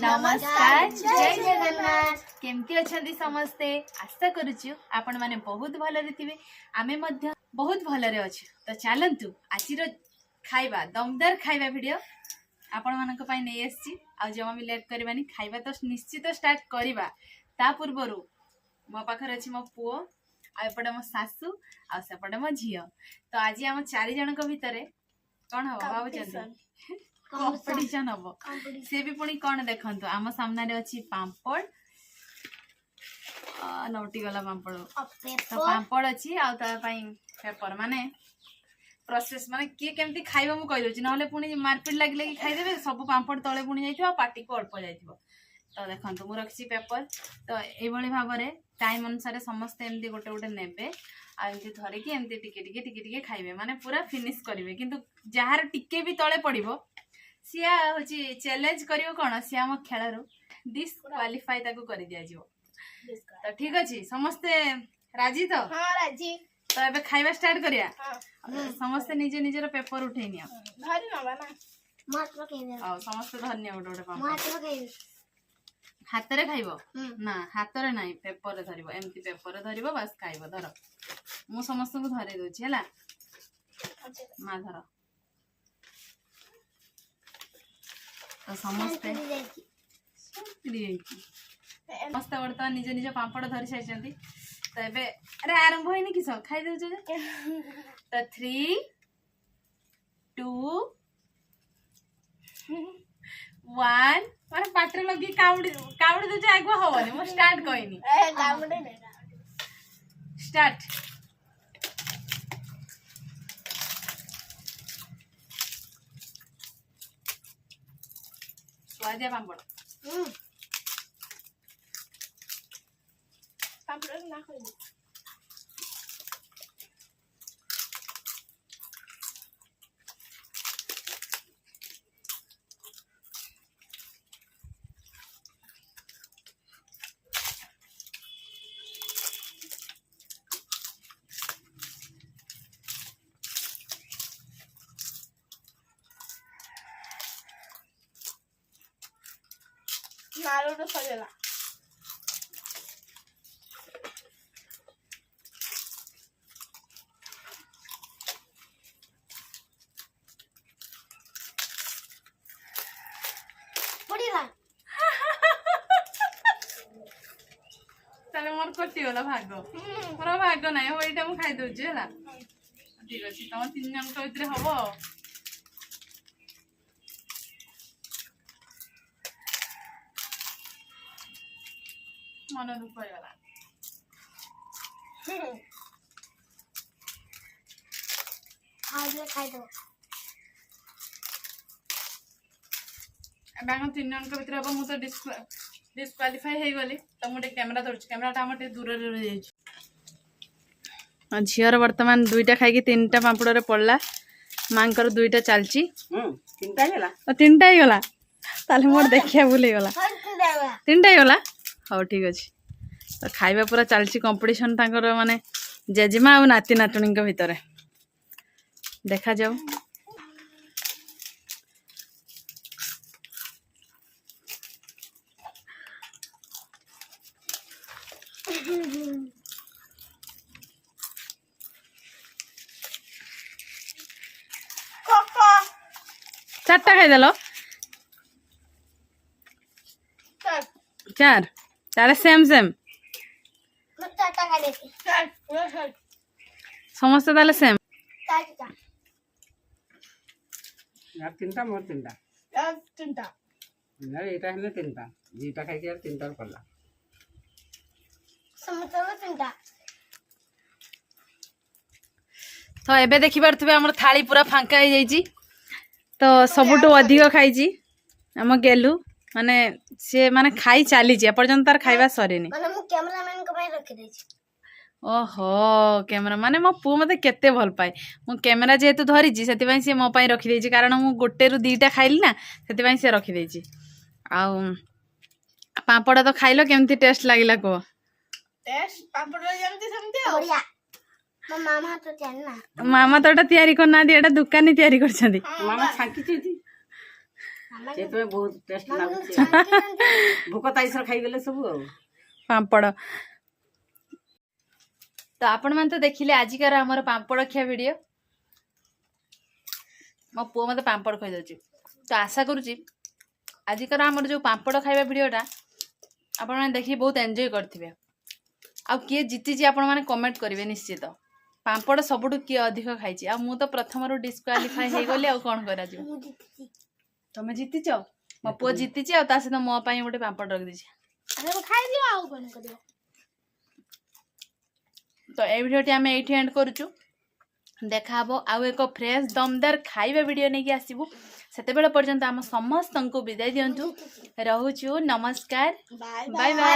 नमस्कार जय जगन्नाथ केमती अच्छी समस्ते आशा करुचु आपण माने बहुत भलरे थिबे आमे मध्य बहुत भलरे अछि तो चलंतु आजिर खाइबा दमदार खाइबा वीडियो आपण मानक पई नै आछि आ जमा भी लेट करबानी खाइबा तो निश्चित स्टार्ट करबा ता पूर्वरु मो पाखर अछि मो पुओ आ एपटे मो सासू आ सेपटे मो झियो तो आज हम चारि जन को भितरे कोन हो बाबू चंदी कंपटीशन हम से भी पुणी कौन देखंतु आम सामने रे अछि पांपड़ नौटी वाला पांपड़ तो पांपड़ अछि आ ता पई पेपर माने प्रोसेस माने के केमती खाइबा मु कहि दोछि नहले पुणी मारपीट लागि लागि खाइ देबे सब पांपड़ तळे पुणी जाइथिबा पाटी को अल्प जाइथिबो तो देखंतु मु रखछि पेपर तो एई भली भाबरे टाइम अनुसार समस्त एमती गोटे गोटे नेबे आ एमती धरे कि एमती टिके टिके खाइबे माने पूरा फिनिश करिवे किंतु जहार टिके भी तळे पड़िबो सिया होची चैलेंज करियो कोन सिया हम खेलरो डिस्क्वालीफाई ताको करि दिया जिवो तो ठीक अछि समस्त राजी तो हां राजी तो एबे खाइबा स्टार्ट करिया हां समस्त निजे निजेर पेपर उठै नियो धरि नबा ना मात्र केबे आ समस्त धन्य गोटे गोटे पाम मात्र केबे हाथ रे खाइबो ना हाथ रे नाही पेपर रे धरिबो एमती पेपर रे धरिबो बस खाइबो धर मु समस्त को धरे दोछि हला मा धर तो समस्ते समस्त बर्तमान निज निज पापड़ धरी सारी तो एबे अरे आरंभ होइनी किस खाई देउछ तो 3 2 1 माने पाटरे लगी काउडी दोछ आगो होवनी मो स्टार्ट कइनी ए काउडी नै स्टार्ट स्वादिया पापड़ पापड़ ना खोली नारो तो सजेला पड़ीला ताले मोर कटी वाला भाग मोर भाग नाही ओइटा मु खाइ दोछि हला ठीक अछि तम तीन जन को इतरे हबो मन दुख होइला आज खाइ दो अब हम तीन जन के भीतर अब मु तो डिस्क्वालीफाई हे गली तो मुटे कैमरा धरछ कैमराटा हमटे दूर रे रह जाई आ झियर वर्तमान दुईटा खाइ कि तीनटा पापड़ रे पड़ला मांकर दुईटा चालची तीनटा गेला ओ तीनटा ही गेला ताले मोर देखिया भूले गेला तीनटा ही गेला हाँ ठीक अच्छे तो खाइबा पूरा चलती कंपटीशन तांकर माने जेजेमा आ नाती नातुणी भितर देखा जाऊ चारटा खाईदेल चार तारे सेम सेम समस्त ताले सेम यार तीनटा मोर तीनटा यार तीनटा यार एटा हने तीनटा जीटा खाइ के यार तीनटा पड़ला समस्त तीनटा तो एबे देखि परथबे हमर थाली पूरा फांका हो जाईची तो सबुटो अधिक खाईची हम गेलु माने से माने खाई चली एपर्यंत तार खाइबा सरेनी माने मु कैमरामैन को भाई रखि दै छी ओहो कैमरा माने मो पु मते केते भल पाए मु कैमरा जेतु धरी छी सेति पई से मो पई रखि दै छी कारण मु गोटे रु दीटा खाइली ना सेति पई से रखि दै छी आ पापड़ तो खाइलो केमती टेस्ट लागिला को टेस्ट पापड़ जेमती समती बढ़िया मो मामा तो जानना मामा तो एटा तयारी करना दी एटा दुकानी तयारी करछंदी मामा छांकी छी ସେଇଥିପାଇଁ ବହୁତ ଟେଷ୍ଟ ଲାଗୁଛି ଭୋକ ତାଇସର ଖାଇଗଲେ ସବୁ ଆଉ ପାମ୍ପଡ଼ ତ ଆପଣ ମାନେ ତ ଦେଖିଲେ ଆଜିକାର ଆମର ପାମ୍ପଡ଼ ଖିଆ ଭିଡ଼ିଓ। ମୋ ପୁଅ ମତେ ପାମ୍ପଡ଼ ଖୋଇଦେଉଛି ତ ଆଶା କରୁଛି ଆଜିକାର ଆମର ଯେଉଁ ପାମ୍ପଡ଼ ଖାଇବା ଭିଡ଼ିଓଟା ଆପଣମାନେ ଦେଖିକି ବହୁତ ଏନ୍ଜୟ କରିଥିବେ। ଆଉ କିଏ ଜିତିଛି ଆପଣମାନେ କମେଣ୍ଟ କରିବେ ନିଶ୍ଚିତ। ପାମ୍ପଡ଼ ସବୁଠୁ କିଏ ଅଧିକ ଖାଇଛି ଆଉ ମୁଁ ତ ପ୍ରଥମରୁ ଡିସ୍କ୍ୱାଲିଫାଏ ହେଇଗଲି ଆଉ କ'ଣ କରାଯିବ। ତମେ ଜିତିଛ ମୋ ପୁଅ ଜିତିଛି ଆଉ ତା ସହିତ ମୋ ପାଇଁ ଗୋଟେ ପାମ୍ପଡ଼ ରଖିଦେଇଛି। ତ এই ভিডিওটি ଆମେ ଏଇଠି ଏଣ୍ଡ କରୁଛୁ। ଦେଖାହବ ଆଉ ଏକ ଫ୍ରେଶ୍ ଦମଦାର ଖାଇବା ଭିଡ଼ିଓ ନେଇକି ଆସିବୁ। ସେତେବେଳେ ପର୍ଯ୍ୟନ୍ତ ଆମ ସମସ୍ତଙ୍କୁ ବିଦାୟ ଦିଅନ୍ତୁ। ରହୁଛୁ ନମସ୍କାର ବାଏ ବାଏ।